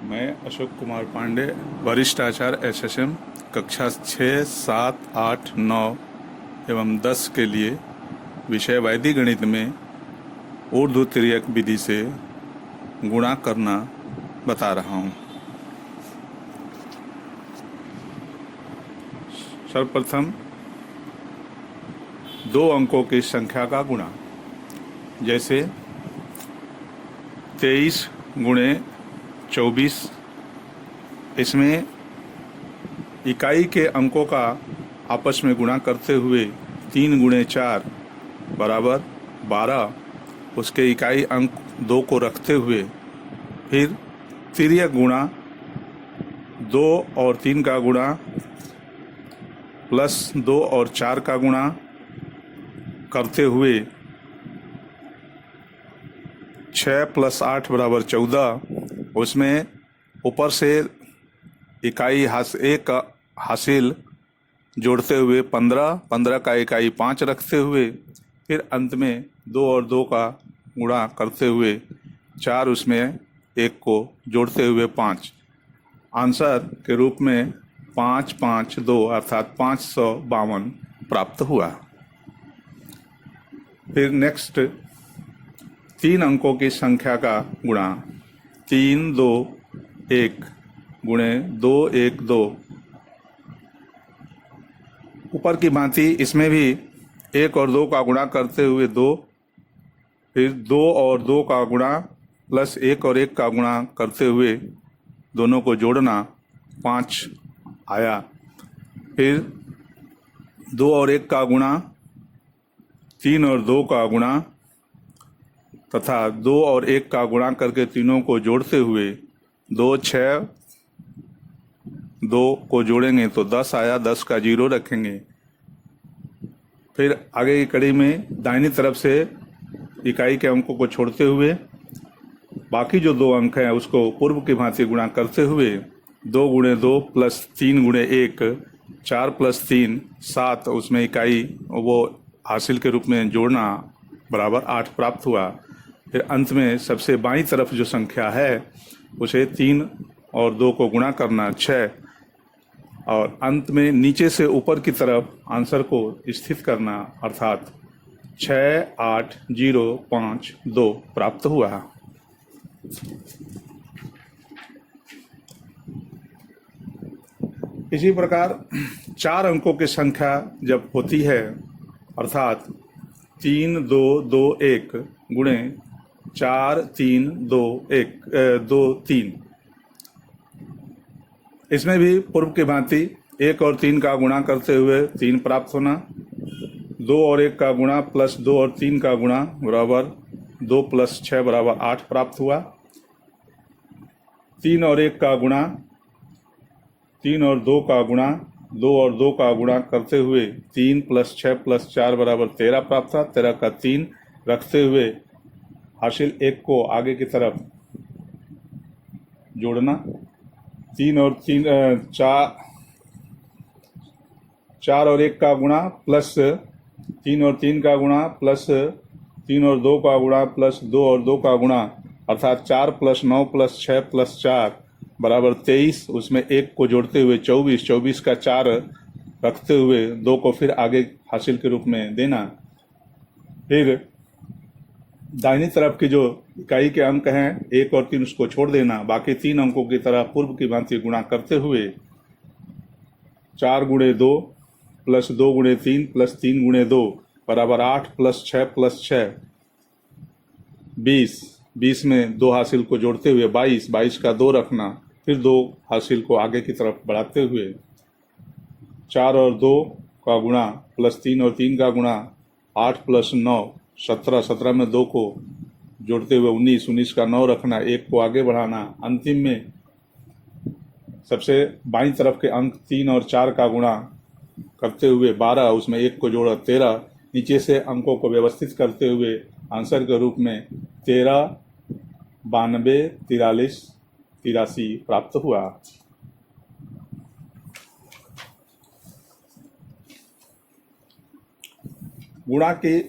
मैं अशोक कुमार पांडे, वरिष्ठ आचार्य एसएसएम, कक्षा 6, 7, 8, 9 एवं 10 के लिए विषय वैदिक गणित में ऊर्ध्व तिर्यक विधि से गुणा करना बता रहा हूँ। सर्वप्रथम 2 अंकों की संख्या का गुणा, जैसे 23 गुणे 24। इसमें इकाई के अंकों का आपस में गुणा करते हुए 3 गुणे 4 बराबर 12, उसके इकाई अंक 2 को रखते हुए फिर तिर्यक गुणा 2 और 3 का गुणा प्लस 2 और 4 का गुणा करते हुए 6 + 8 बराबर 14। उसमें ऊपर से इकाई एक हासिल जोड़ते हुए 15 का इकाई 5 रखते हुए फिर अंत में 2 और 2 का गुणा करते हुए 4, उसमें 1 को जोड़ते हुए 5। आंसर के रूप में 5, 5, 2 अर्थात 552 प्राप्त हुआ। फिर नेक्स्ट 3 अंकों की संख्या का गुणा, 3, 2, 1 गुणे 2, 1, 2। ऊपर की भांति इसमें भी 1 और 2 का गुणा करते हुए 2, फिर 2 और 2 का गुणा प्लस 1 और 1 का गुणा करते हुए दोनों को जोड़ना 5 आया। फिर 2 और 1 का गुणा, 3 और 2 का गुणा तथा 2 और 1 का गुणा करके तीनों को जोड़ते हुए 2, 6, 2 को जोड़ेंगे तो 10 आया, 10 का 0 रखेंगे। फिर आगे की कड़ी में दाहिनी तरफ से इकाई के अंकों को छोड़ते हुए बाकी जो 2 अंक हैं उसको पूर्व की भांति गुणा करते हुए 2 गुणे 2 प्लस 3 गुणे 1, 4 + 3 7, उसमें इकाई वो हासिल के रूप में जोड़ना बराबर 8 प्राप्त हुआ। फिर अंत में सबसे बाईं तरफ जो संख्या है उसे 3 और 2 को गुणा करना 6, और अंत में नीचे से ऊपर की तरफ आंसर को स्थित करना अर्थात 68052 प्राप्त हुआ। इसी प्रकार 4 अंकों की संख्या जब होती है अर्थात 3, 2, 2, 1 गुणे 4, 3, 2, 1, 2, 3, इसमें भी पूर्व की भांति 1 और 3 का गुणा करते हुए 3 प्राप्त होना, 2 और 1 का गुणा प्लस 2 और 3 का गुणा बराबर 2 + 6 बराबर 8 प्राप्त हुआ। 3 और 1 का गुणा, 3 और 2 का गुणा, 2 और 2 का गुणा करते हुए 3 + 6 + 4 बराबर 13 प्राप्त था। 13 का 3 रखते हुए हासिल 1 को आगे की तरफ जोड़ना, 3 और 3 4 और 1 का गुणा प्लस 3 और 3 का गुणा प्लस 3 और 2 का गुणा प्लस 2 और 2 का गुणा अर्थात 4 + 9 + 6 + 4 बराबर 23, उसमें 1 को जोड़ते हुए 24, 24 का 4 रखते हुए 2 को फिर आगे हासिल के रूप में देना। फिर दाहिनी तरफ की जो इकाई के अंक हैं 1 और 3 उसको छोड़ देना, बाकी 3 अंकों की तरह पूर्व की भांति गुणा करते हुए 4 गुणे 2 प्लस 2 गुणे 3 प्लस 3 गुणे 2 बराबर 8 + 6 + 6 20, 20 में 2 हासिल को जोड़ते हुए 22, 22 का 2 रखना, फिर 2 हासिल को आगे की तरफ बढ़ाते हुए 4 और 2 का गुणा प्लस 3 और 3 का गुणा 8 + 9 17, 17 में 2 को जोड़ते हुए 19, 19 का 9 रखना, 1 को आगे बढ़ाना। अंतिम में सबसे बाईं तरफ के अंक 3 और 4 का गुणा करते हुए 12, उसमें 1 को जोड़ा 13, नीचे से अंकों को व्यवस्थित करते हुए आंसर के रूप में 13, 92, 43, 83 प्राप्त हुआ। गुणा की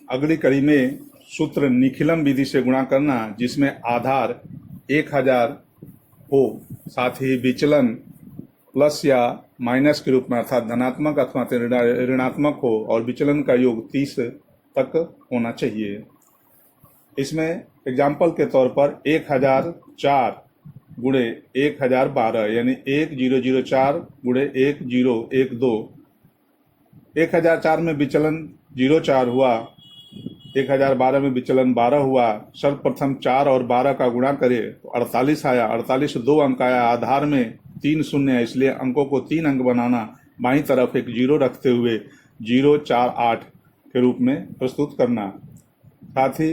अगली कड़ी में सूत्र निखिलम विधि से गुणा करना, जिसमें आधार 1000 हो, साथ ही विचलन प्लस या माइनस के रूप में अर्थात धनात्मक अथवा ऋणात्मक हो और विचलन का योग 30 तक होना चाहिए। इसमें एग्जाम्पल के तौर पर 1004 गुणे 1012 यानी 1004 गुणे 1012, 1004 में विचलन 04 हुआ, 1012 में विचलन 12 हुआ। सर्वप्रथम 4 और 12 का गुणा करें तो 48 आया, 48 2 अंक आया। आधार में 3 शून्य है, इसलिए अंकों को 3 अंक बनाना, बाईं तरफ एक 0 रखते हुए 048 के रूप में प्रस्तुत करना। साथ ही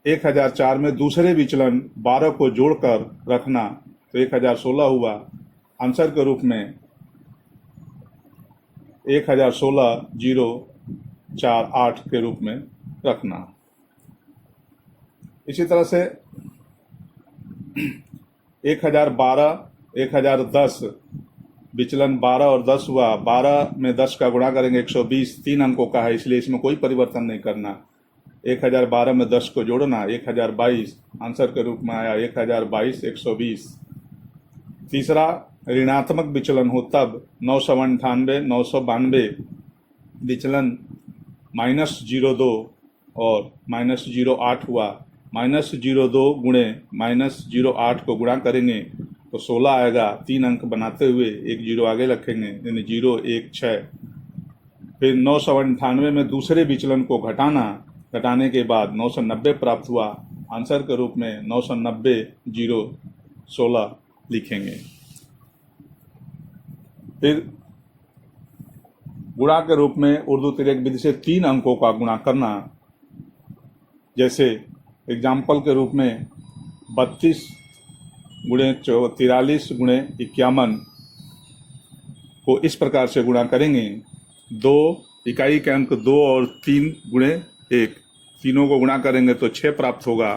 1004 में दूसरे विचलन 12 को जोड़कर रखना तो 1016 हुआ। आंसर के रूप में 1016 048 के रूप में रखना। इसी तरह से 1012 1010 विचलन 12 और 10 हुआ। 12 में 10 का गुणा करेंगे 120, 3 अंकों का है, इसलिए इसमें कोई परिवर्तन नहीं करना। 1012 में 10 को जोड़ना 1022, आंसर के रूप में आया 1022 120। तीसरा ऋणात्मक विचलन हो तब 998 992 विचलन -02 और -08 हुआ। -02 गुणे -08 को गुणा करेंगे तो 16 आएगा। 3 अंक बनाते हुए एक 0 आगे रखेंगे यानी 016। फिर 998 में दूसरे विचलन को घटाने के बाद 990 प्राप्त हुआ। आंसर के रूप में 990 016 लिखेंगे। फिर गुणा के रूप में उर्दू तिर्यक विधि से 3 अंकों का गुणा करना। जैसे एग्जाम्पल के रूप में 32 गुणे 43 गुणे 51 को इस प्रकार से गुणा करेंगे। 2 इकाई के अंक 2 और 3 गुणे 1, तीनों को गुणा करेंगे तो 6 प्राप्त होगा।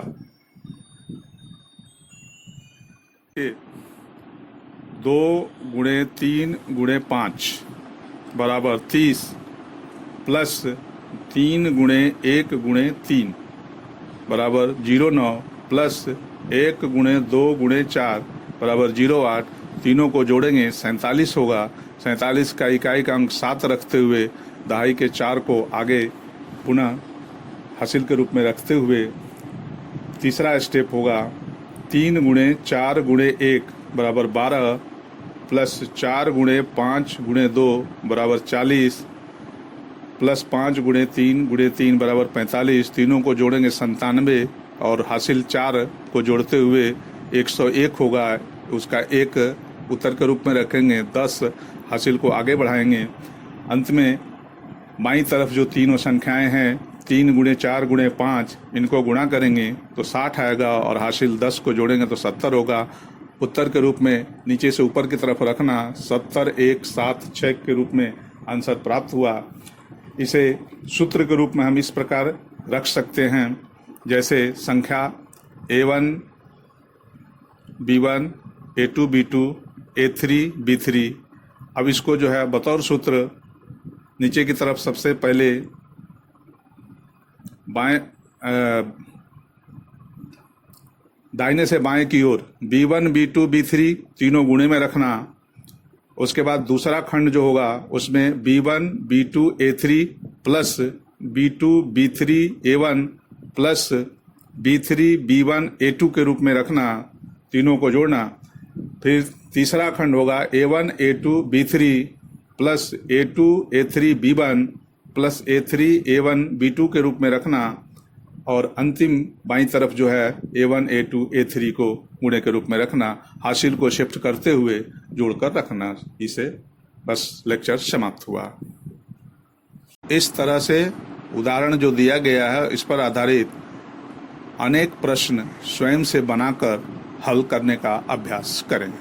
2 गुणे 3 गुणे 5 बराबर 30 प्लस 3 गुणे 1 गुणे 3 बराबर 09 प्लस 1 गुणे 2 गुणे 4 बराबर 08। तीनों को जोड़ेंगे 47 होगा। 47 का इकाई का अंक 7 रखते हुए दहाई के 4 को आगे पुनः हासिल के रूप में रखते हुए तीसरा स्टेप होगा 3 गुणे 4 गुणे 1 बराबर 12 प्लस 4 गुणे 5 गुणे 2 बराबर 40 प्लस 5 गुणे 3 बराबर 45। तीनों को जोड़ेंगे 97 और हासिल 4 को जोड़ते हुए 101 होगा। उसका 1 उत्तर के रूप में रखेंगे, 10 हासिल को आगे बढ़ाएंगे। अंत में बाईं तरफ जो तीनों संख्याएं हैं 3 गुणे 4 गुणे 5 इनको गुणा करेंगे तो 60 आएगा और हासिल 10 को जोड़ेंगे तो 70 होगा। उत्तर के रूप में नीचे से ऊपर की तरफ रखना 70 1 7 6 के रूप में आंसर प्राप्त हुआ। इसे सूत्र के रूप में हम इस प्रकार रख सकते हैं, जैसे संख्या A1 B1 A2 B2 A3 B3। अब इसको जो है बतौर सूत्र नीचे की तरफ सबसे पहले दाहिने से बाएं की ओर B1 B2 B3 तीनों गुणे में रखना। उसके बाद दूसरा खंड जो होगा उसमें B1 B2 A3 plus B2 B3 A1 plus B3 B1 A2 के रूप में रखना, तीनों को जोड़ना। फिर तीसरा खंड होगा A1 A2 B3 plus A2 A3 B1 plus A3 A1 B2 के रूप में रखना और अंतिम बाईं तरफ जो है A1 A2 A3 को गुणे के रूप में रखना। हासिल को शिफ्ट करते हुए जोड़कर रखना। इसे बस लेक्चर समाप्त हुआ। इस तरह से उदाहरण जो दिया गया है इस पर आधारित अनेक प्रश्न स्वयं से बनाकर हल करने का अभ्यास करें।